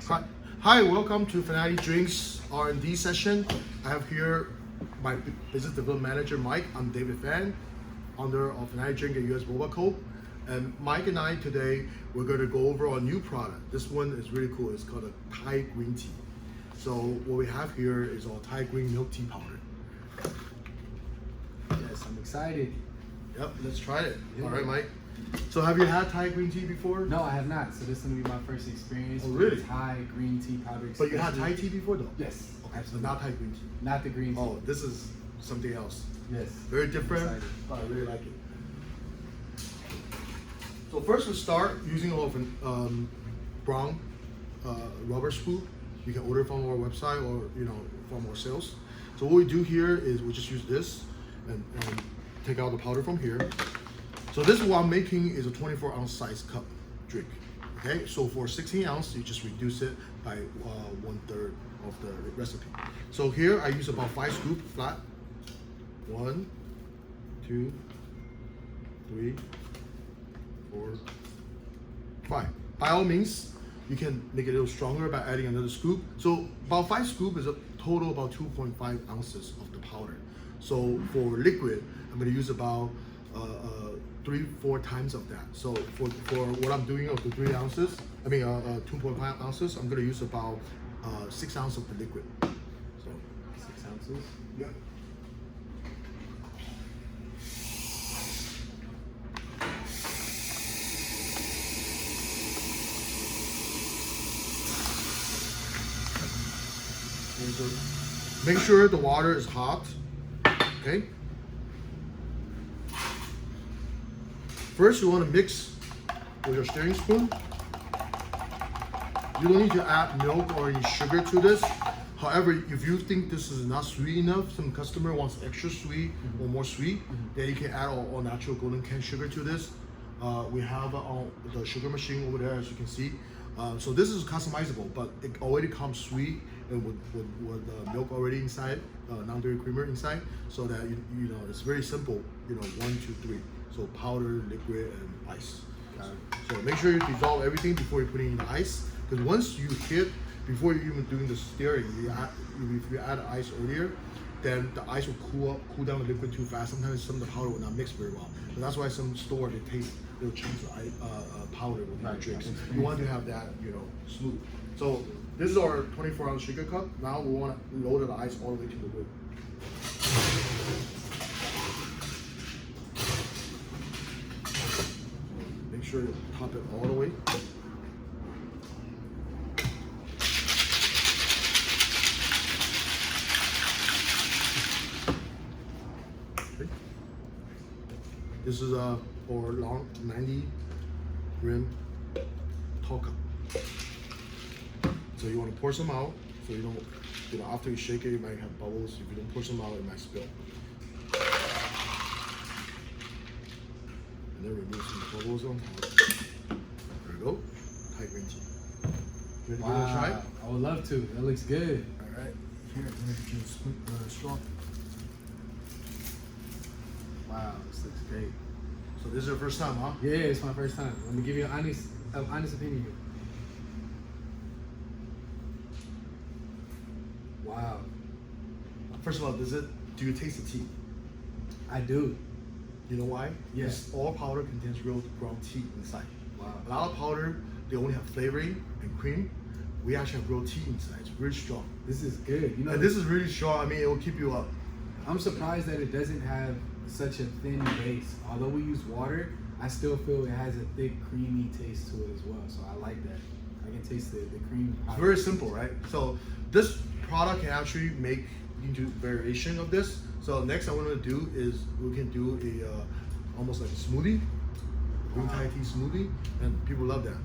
Hi, hi, welcome to Fanale Drinks R&D session. I have here my business development manager, Mike. I'm David Fan, owner of Fanale Drink and US Boba Co. And Mike and I today, we're going to go over a new product. This one is really cool. It's called a Thai green tea. So what we have here is our Thai green milk tea powder. Yes, I'm excited. Yep, let's try it. Yeah. All right, Mike. So have you had Thai green tea before? No, I have not. So this is gonna be my first experience. Oh, really? With Thai green tea powder. But you had Thai tea before though? Yes, Okay, so absolutely. not Thai green tea. Not the green tea. Oh, this is something else. Yes. Very different, Excited. but I really like it. So first we start using our brown rubber spoon. You can order from our website or from our sales. So what we do here is we just use this and take out the powder from here. So this is what I'm making is a 24-ounce size cup drink. Okay, so for 16 ounce, you just reduce it by 1/3 of the recipe. So here I use about 5 scoops flat. 1, 2, 3, 4, 5. By all means, you can make it a little stronger by adding another scoop. So about 5 scoops is a total about 2.5 ounces of the powder. So for liquid, I'm going to use about 3-4 times of that. So for what I'm doing of the 3 ounces, 2.5 ounces, I'm going to use about 6 ounces of the liquid. So 6 ounces. yeah. So make sure the water is hot. Okay. First, you want to mix with your stirring spoon. You don't need to add milk or any sugar to this. However, if you think this is not sweet enough, some customer wants extra sweet or more sweet, then you can add all natural golden cane sugar to this. We have the sugar machine over there, as you can see. So this is customizable, but it already comes sweet and with milk already inside, non-dairy creamer inside, so that you know it's very simple. 1, 2, 3. So powder, liquid, and ice. So make sure you dissolve everything before you put in the ice, because once you hit, before you're even doing the stirring, if you add ice earlier, then the ice will cool down the liquid too fast. Sometimes some of the powder will not mix very well. So that's why some store they taste little chunks of powder with your drinks. You want to have that smooth. So this is our 24-ounce shaker cup. Now we want to load the ice all the way to the lid. Make sure you top it all the way. Okay. This is our long 90 rim tall cup. So you want to pour some out, so you don't, after you shake it, you might have bubbles. If you don't pour some out, it might spill. And then remove some bubbles on top. There we go. Thai green tea. Ready to give it a try? I would love to. That looks good. All right. Here, let me get you a straw. Wow, this looks great. So this is your first time, huh? Yeah, it's my first time. Let me give you an honest opinion here. Wow. First of all, do you taste the tea? I do. You know why? Yes. Because all powder contains real ground tea inside. Wow. A lot of powder, they only have flavoring and cream. We actually have real tea inside. It's really strong. This is good. And this is really strong. It will keep you up. I'm surprised that it doesn't have such a thin base. Although we use water, I still feel it has a thick, creamy taste to it as well. So I like that. I can taste the cream. It's very simple, right? So this product can actually make into variation of this. So next I want to do is we can do a almost like a smoothie, green Thai tea smoothie, and people love that,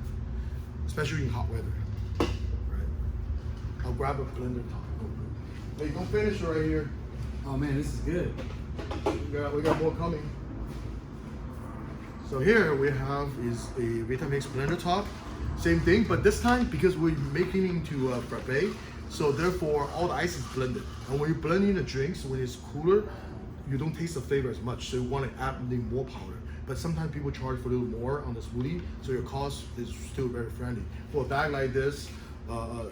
especially in hot weather. Right? I'll grab a blender top. Hey, don't finish it right here. Oh man, this is good. We got more coming. So here we have is a Vitamix blender top. Same thing, but this time because we're making it into a frappe, so therefore all the ice is blended. And when you're blending the drinks, when it's cooler, you don't taste the flavor as much. So you want to add more powder. But sometimes people charge for a little more on the smoothie, so your cost is still very friendly. For a bag like this,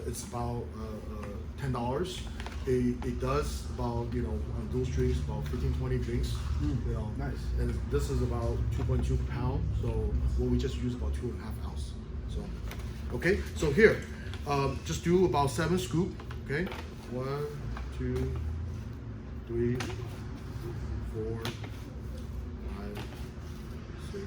It's about $10. It does about, you know, on those drinks about 15, 20 drinks. You know, Nice. and this is about 2.2 pound. So what we just use about 2.5 ounce. So, okay. So here, just do about 7 scoop. Okay, 1, 2, 3, 4, 5, 6,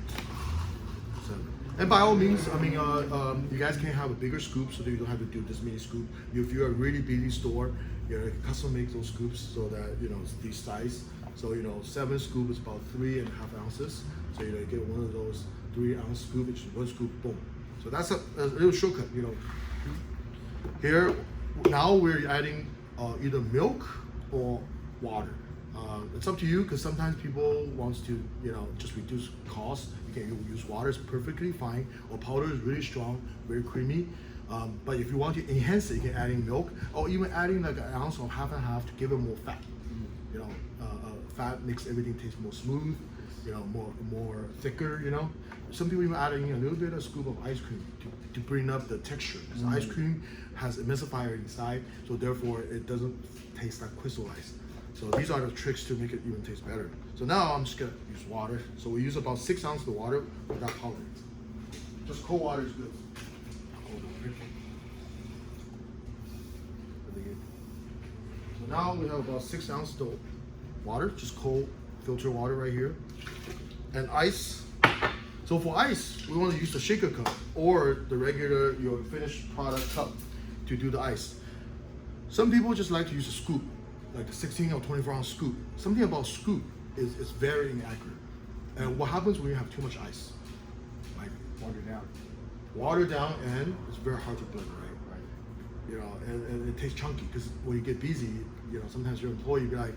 7. And by all means, I mean, you guys can have a bigger scoop so that you don't have to do this many scoop. If you're a really busy store, you know, you can custom make those scoops so that, you know, it's these size. So, you know, 7 scoop is about 3.5 ounces. So, you know, you get one of those 3-ounce scoop, which is 1 scoop, boom. So that's a little shortcut, you know. Here, now we're adding either milk or water. It's up to you, because sometimes people wants to, you know, just reduce cost. You can use water, it's perfectly fine. Or powder is really strong, very creamy. But if you want to enhance it, you can add in milk, or even adding like an ounce or half and half to give it more fat. You know, fat makes everything taste more smooth, you know, more thicker. You know, some people even add in a little bit of scoop of ice cream to bring up the texture. So ice cream has emulsifier inside, so therefore it doesn't taste like crystallized. So these are the tricks to make it even taste better. So now I'm just gonna use water. So we use about 6 ounces of water without powder. Just cold water is good. Cold water. So now we have about 6 ounces of water, just cold filter water right here. And ice. So for ice, we want to use the shaker cup or the regular, your finished product cup to do the ice. Some people just like to use a scoop, like the 16 or 24 ounce scoop. Something about scoop is very inaccurate. And what happens when you have too much ice? Like water down, and it's very hard to blend, right? You know, and it tastes chunky, because when you get busy, you know, sometimes your employee be like,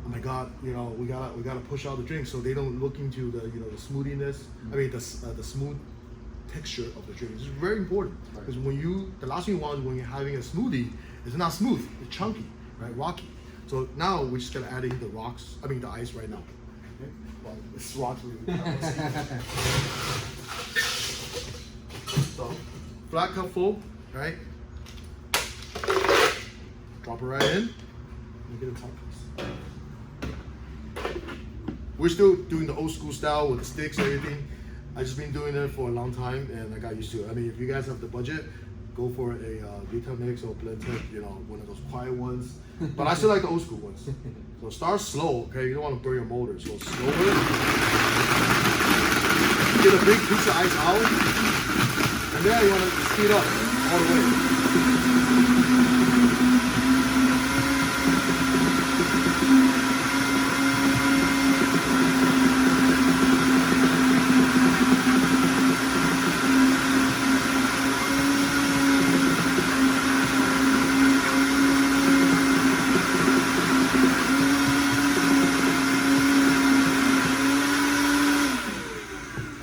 oh my God, you know, we gotta push out the drink, so they don't look into the, you know, the smoothiness. I mean, the smooth texture of the drink. It's very important, because the last thing you want when you're having a smoothie is not smooth, it's chunky, right, rocky. So now we're just gonna add in the ice right now. Okay? Well, it's rocky. So flat cup full, right? Drop it right in. And get a top piece. We're still doing the old school style with the sticks and everything. I've just been doing it for a long time, and I got used to it. I mean, if you guys have the budget, go for a Vitamix or blended, you know, one of those quiet ones. But I still like the old school ones. So start slow, okay? You don't want to burn your motor. So slower. Get a big piece of ice out, and then you want to speed up all the way.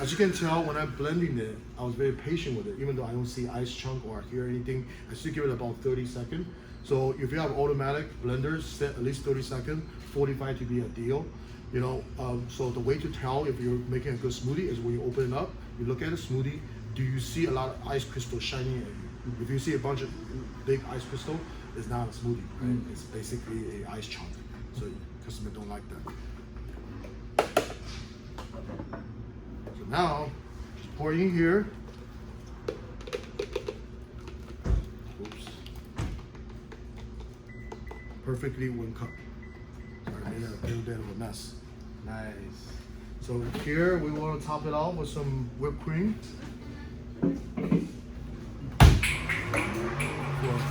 As you can tell, when I'm blending it, I was very patient with it. Even though I don't see ice chunk or hear anything, I still give it about 30 seconds. So if you have automatic blenders, set at least 30 seconds, 45 to be a deal. You know, so the way to tell if you're making a good smoothie is when you open it up, you look at the smoothie, do you see a lot of ice crystal shining at you? If you see a bunch of big ice crystal, it's not a smoothie, right? It's basically a ice chunk. So customers don't like that. So now, just pour in here. Oops. Perfectly 1 cup. Sorry, I made a little bit of a mess. Nice. So here we want to top it off with some whipped cream for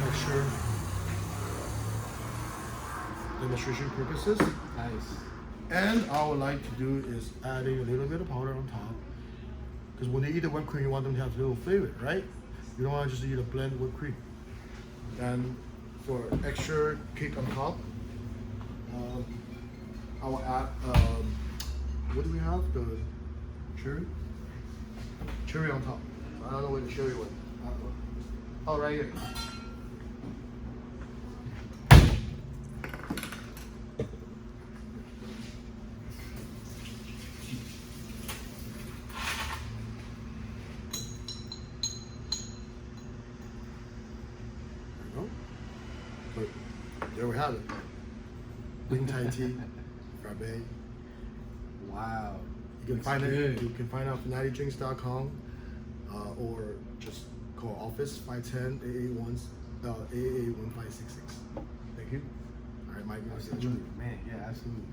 extra demonstration purposes. Nice. And I would like to do is adding a little bit of powder on top, because when they eat the whipped cream, you want them to have a little flavor, right? You don't want to just eat a blend whipped cream. And for extra kick on top, I will add, what do we have? The cherry? Cherry on top. I don't know where the cherry went. Oh, right here. But there we have it. Green Thai tea, frappe. Wow. You can Looks find good. it. You can find it on FanaledRinks.com, or just call office 510-881-1566. Thank you. All right, Mike. Absolutely, man. Yeah, absolutely.